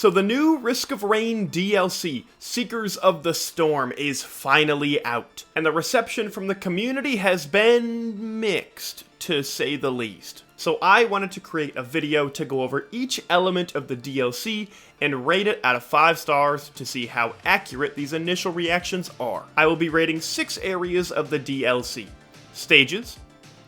So the new Risk of Rain DLC, Seekers of the Storm, is finally out, and the reception from the community has been mixed, to say the least. So I wanted to create a video to go over each element of the DLC and rate it out of 5 stars to see how accurate these initial reactions are. I will be rating 6 areas of the DLC: stages,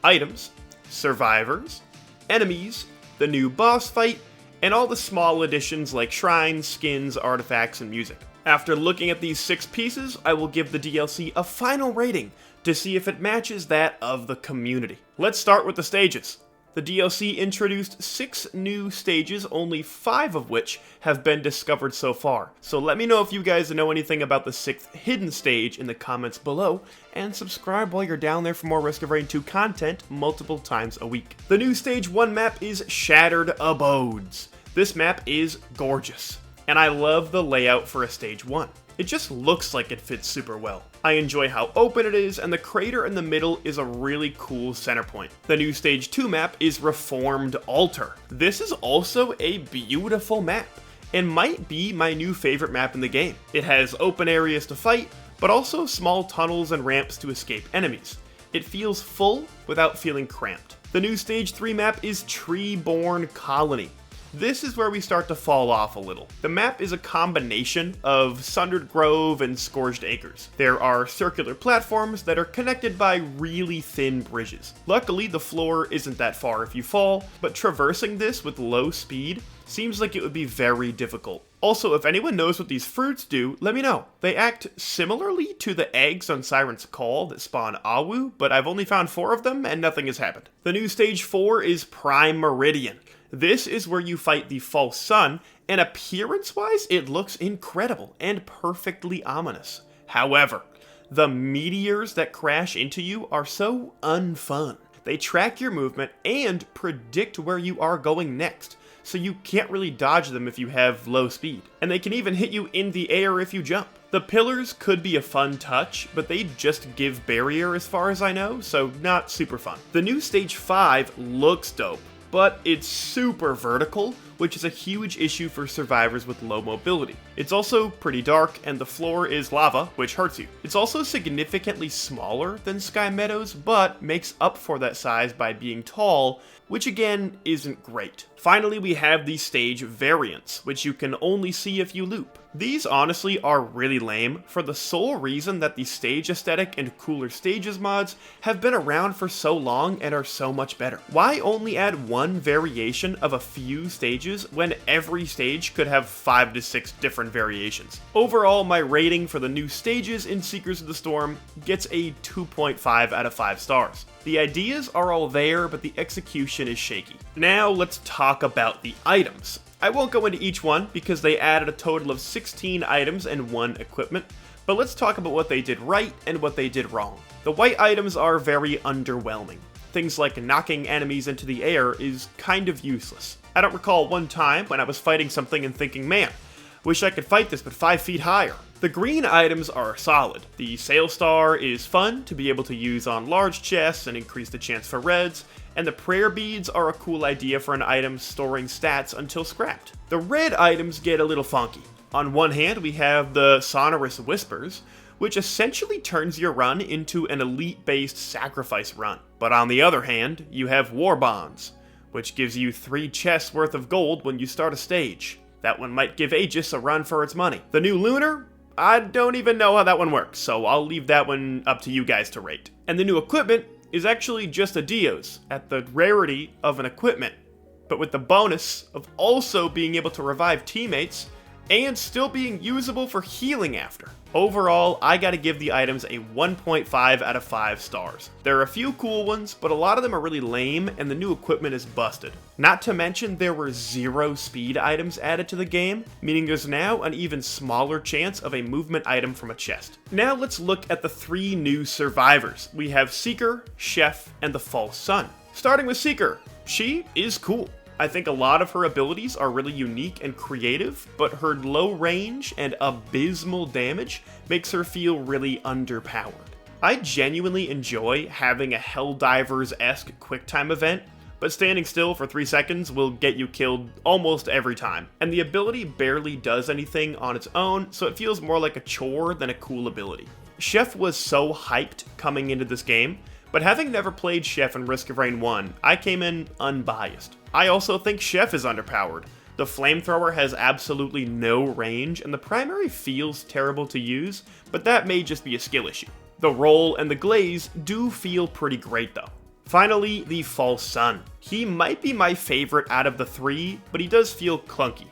items, survivors, enemies, the new boss fight, and all the small additions like shrines, skins, artifacts, and music. After looking at these 6 pieces, I will give the DLC a final rating to see if it matches that of the community. Let's start with the stages. The DLC introduced 6 new stages, only 5 of which have been discovered so far. So let me know if you guys know anything about the 6th hidden stage in the comments below, and subscribe while you're down there for more Risk of Rain 2 content multiple times a week. The new Stage 1 map is Shattered Abodes. This map is gorgeous, and I love the layout for a Stage 1. It just looks like it fits super well. I enjoy how open it is, and the crater in the middle is a really cool center point. The new Stage 2 map is Reformed Altar. This is also a beautiful map, and might be my new favorite map in the game. It has open areas to fight, but also small tunnels and ramps to escape enemies. It feels full without feeling cramped. The new Stage 3 map is Treeborn Colony. This is where we start to fall off a little. The map is a combination of Sundered Grove and Scourged Acres. There are circular platforms that are connected by really thin bridges. Luckily, the floor isn't that far if you fall, but traversing this with low speed seems like it would be very difficult. Also, if anyone knows what these fruits do, let me know. They act similarly to the eggs on Siren's Call that spawn Awu, but I've only found 4 of them and nothing has happened. The new Stage 4 is Prime Meridian. This is where you fight the false sun, and appearance-wise, it looks incredible and perfectly ominous. However, the meteors that crash into you are so unfun. They track your movement and predict where you are going next, so you can't really dodge them if you have low speed. And they can even hit you in the air if you jump. The pillars could be a fun touch, but they just give barrier as far as I know, so not super fun. The new Stage 5 looks dope, but it's super vertical, which is a huge issue for survivors with low mobility. It's also pretty dark, and the floor is lava, which hurts you. It's also significantly smaller than Sky Meadows, but makes up for that size by being tall, which again isn't great. Finally, we have the stage variants, which you can only see if you loop. These honestly are really lame for the sole reason that the stage aesthetic and cooler stages mods have been around for so long and are so much better. Why only add one variation of a few stages when every stage could have 5 to 6 different variations? Overall, my rating for the new stages in Seekers of the Storm gets a 2.5 out of 5 stars. The ideas are all there, but the execution is shaky. Now let's talk about the items. I won't go into each one because they added a total of 16 items and 1 equipment, but let's talk about what they did right and what they did wrong. The white items are very underwhelming. Things like knocking enemies into the air is kind of useless. I don't recall one time when I was fighting something and thinking, man, wish I could fight this but 5 feet higher. The green items are solid. The Sail Star is fun to be able to use on large chests and increase the chance for reds, and the prayer beads are a cool idea for an item storing stats until scrapped. The red items get a little funky. On one hand, we have the Sonorous Whispers, which essentially turns your run into an elite-based sacrifice run. But on the other hand, you have War Bonds, which gives you 3 chests worth of gold when you start a stage. That one might give Aegis a run for its money. The new Lunar? I don't even know how that one works, so I'll leave that one up to you guys to rate. And the new equipment is actually just a Dios at the rarity of an equipment, but with the bonus of also being able to revive teammates and still being usable for healing after. Overall, I gotta give the items a 1.5 out of 5 stars. There are a few cool ones, but a lot of them are really lame, and the new equipment is busted. Not to mention there were 0 speed items added to the game, meaning there's now an even smaller chance of a movement item from a chest. Now let's look at the 3 new survivors. We have Seeker, Chef, and the False Sun. Starting with Seeker, she is cool. I think a lot of her abilities are really unique and creative, but her low range and abysmal damage makes her feel really underpowered. I genuinely enjoy having a Helldivers-esque quicktime event but standing still for 3 seconds will get you killed almost every time. And the ability barely does anything on its own, so it feels more like a chore than a cool ability. Chef was so hyped coming into this game, but having never played Chef in Risk of Rain 1, I came in unbiased. I also think Chef is underpowered. The flamethrower has absolutely no range, and the primary feels terrible to use, but that may just be a skill issue. The roll and the glaze do feel pretty great though. Finally, the False Sun. He might be my favorite out of the 3, but he does feel clunky.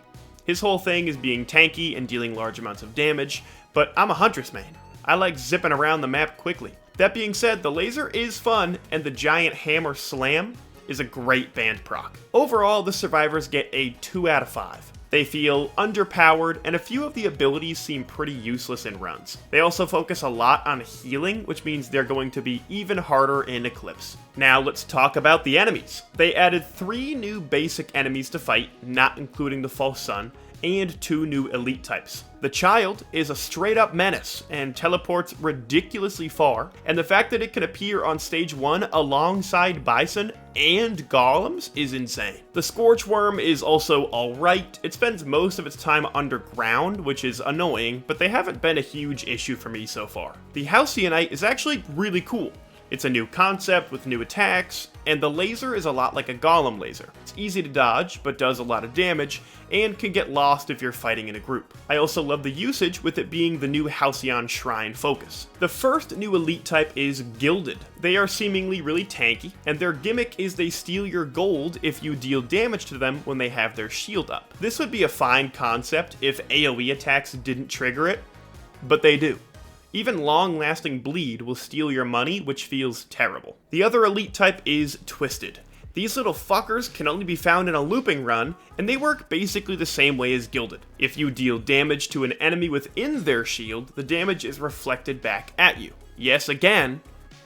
His whole thing is being tanky and dealing large amounts of damage, but I'm a Huntress main. I like zipping around the map quickly. That being said, the laser is fun, and the giant hammer slam is a great band proc. Overall, the survivors get a 2 out of 5. They feel underpowered, and a few of the abilities seem pretty useless in runs. They also focus a lot on healing, which means they're going to be even harder in Eclipse. Now let's talk about the enemies. They added 3 new basic enemies to fight, not including the False Sun, and 2 new elite types. The Child is a straight up menace and teleports ridiculously far, and the fact that it can appear on stage 1 alongside Bison and Golems is insane. The Scorchworm is also alright. It spends most of its time underground, which is annoying, but they haven't been a huge issue for me so far. The Halcyonite is actually really cool. It's a new concept with new attacks, and the laser is a lot like a Golem laser. It's easy to dodge, but does a lot of damage, and can get lost if you're fighting in a group. I also love the usage with it being the new Halcyon Shrine focus. The first new elite type is Gilded. They are seemingly really tanky, and their gimmick is they steal your gold if you deal damage to them when they have their shield up. This would be a fine concept if AoE attacks didn't trigger it, but they do. Even long-lasting bleed will steal your money, which feels terrible. The other elite type is Twisted. These little fuckers can only be found in a looping run, and they work basically the same way as Gilded. If you deal damage to an enemy within their shield, the damage is reflected back at you. Yes, again,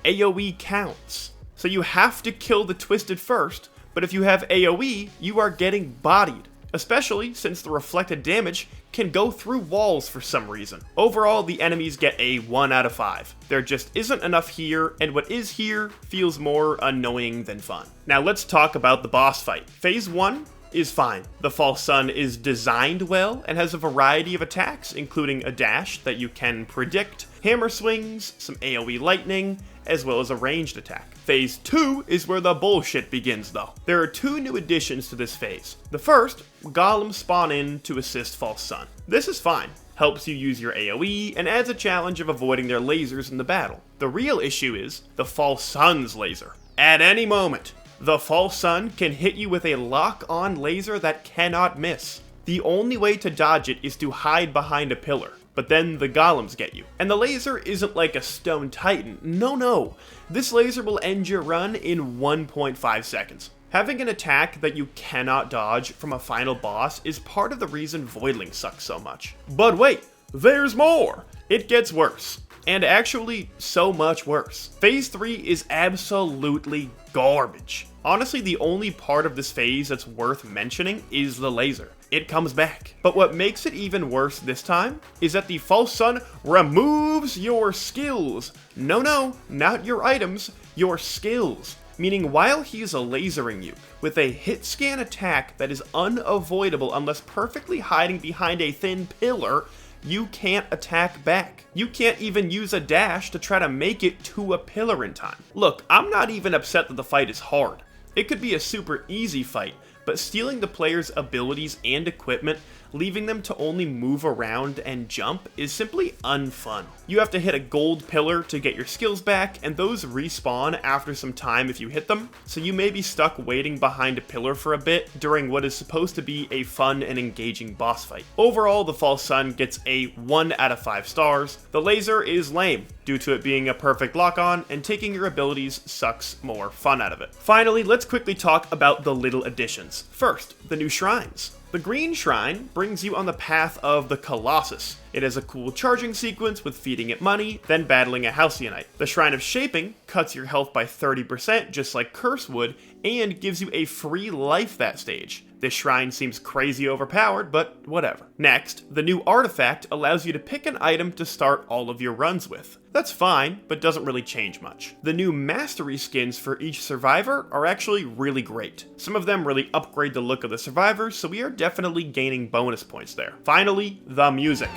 AoE counts. So you have to kill the Twisted first, but if you have AoE, you are getting bodied. Especially since the reflected damage can go through walls for some reason. Overall, the enemies get a 1 out of 5. There just isn't enough here, and what is here feels more annoying than fun. Now let's talk about the boss fight. Phase 1 is fine. The False Sun is designed well and has a variety of attacks, including a dash that you can predict, hammer swings, some AoE lightning, as well as a ranged attack. Phase 2 is where the bullshit begins though. There are 2 new additions to this phase. The first, Golems spawn in to assist False Sun. This is fine. Helps you use your AoE, and adds a challenge of avoiding their lasers in the battle. The real issue is the False Sun's laser. At any moment, the False Sun can hit you with a lock-on laser that cannot miss. The only way to dodge it is to hide behind a pillar, but then the golems get you. And the laser isn't like a stone titan, no. This laser will end your run in 1.5 seconds. Having an attack that you cannot dodge from a final boss is part of the reason Voidling sucks so much. But wait, there's more! It gets worse. And actually, so much worse. Phase 3 is absolutely garbage. Honestly, the only part of this phase that's worth mentioning is the laser. It comes back. But what makes it even worse this time is that the False Sun removes your skills. No, not your items, your skills. Meaning while he's lasering you with a hit scan attack that is unavoidable unless perfectly hiding behind a thin pillar, you can't attack back. You can't even use a dash to try to make it to a pillar in time. Look, I'm not even upset that the fight is hard. It could be a super easy fight, but stealing the player's abilities and equipment, leaving them to only move around and jump, is simply unfun. You have to hit a gold pillar to get your skills back, and those respawn after some time if you hit them, so you may be stuck waiting behind a pillar for a bit during what is supposed to be a fun and engaging boss fight. Overall, the False Sun gets a 1 out of 5 stars. The laser is lame, due to it being a perfect lock-on, and taking your abilities sucks more fun out of it. Finally, let's quickly talk about the little additions. First, the new shrines. The green shrine brings you on the path of the Colossus. It has a cool charging sequence with feeding it money, then battling a Halcyonite. The Shrine of Shaping cuts your health by 30% just like Curse would, and gives you a free life that stage. This shrine seems crazy overpowered, but whatever. Next, the new artifact allows you to pick an item to start all of your runs with. That's fine, but doesn't really change much. The new mastery skins for each survivor are actually really great. Some of them really upgrade the look of the survivors, so we are definitely gaining bonus points there. Finally, the music.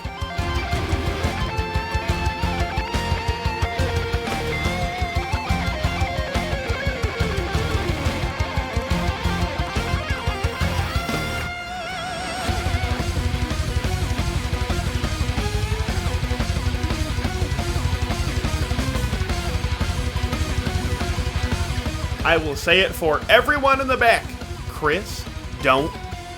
I will say it for everyone in the back. Chris, don't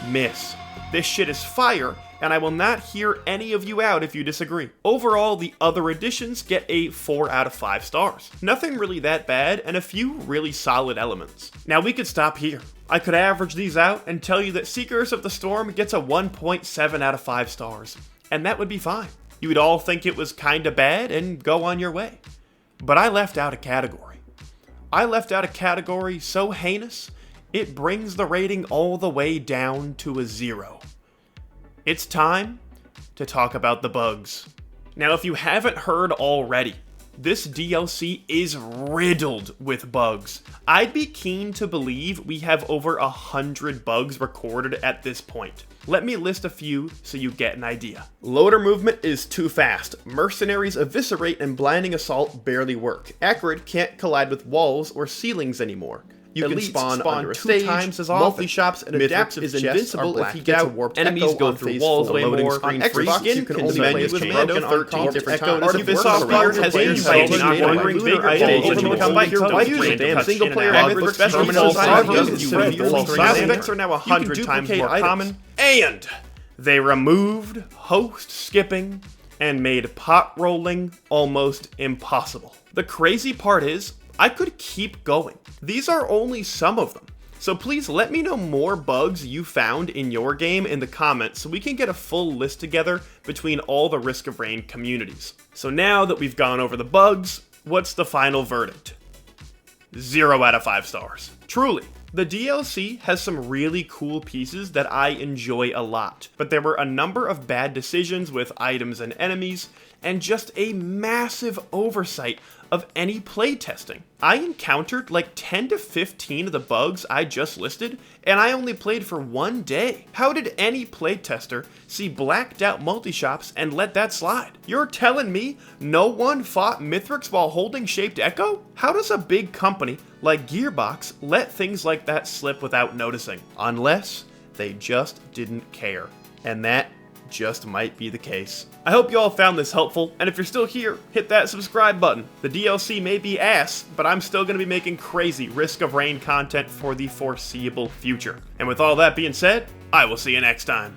miss. This shit is fire, and I will not hear any of you out if you disagree. Overall, the other additions get a 4 out of 5 stars. Nothing really that bad, and a few really solid elements. Now we could stop here. I could average these out and tell you that Seekers of the Storm gets a 1.7 out of 5 stars, and that would be fine. You would all think it was kinda bad and go on your way. But I left out a category. I left out a category so heinous, it brings the rating all the way down to a 0. It's time to talk about the bugs. Now, if you haven't heard already, this DLC is riddled with bugs. I'd be keen to believe we have over 100 bugs recorded at this point. Let me list a few so you get an idea. Loader movement is too fast. Mercenaries eviscerate and blinding assault barely work. Acrid can't collide with walls or ceilings anymore. You can spawn under a stage, times as often. Multi-shops and adaptive is invincible if he gets a warped enemies echo go through walls way more. On Xbox, you can only menu with Mando 13 different times. Ubisoft Fire has insight not wondering bigger items when you come by here to use them. Single-player average terminals aspects are now 100 times more common. And they removed host skipping and made pot rolling almost impossible. The crazy part is, I could keep going. These are only some of them. So please let me know more bugs you found in your game in the comments so we can get a full list together between all the Risk of Rain communities. So now that we've gone over the bugs, what's the final verdict? 0 out of 5 stars. Truly. The DLC has some really cool pieces that I enjoy a lot, but there were a number of bad decisions with items and enemies, and just a massive oversight of any playtesting. I encountered like 10 to 15 of the bugs I just listed, and I only played for 1 day. How did any playtester see blacked out multi-shops and let that slide? You're telling me no one fought Mithrix while holding Shaped Echo? How does a big company like Gearbox let things like that slip without noticing? Unless they just didn't care. And that just might be the case. I hope you all found this helpful, and if you're still here, hit that subscribe button. The DLC may be ass, but I'm still going to be making crazy Risk of Rain content for the foreseeable future. And with all that being said, I will see you next time.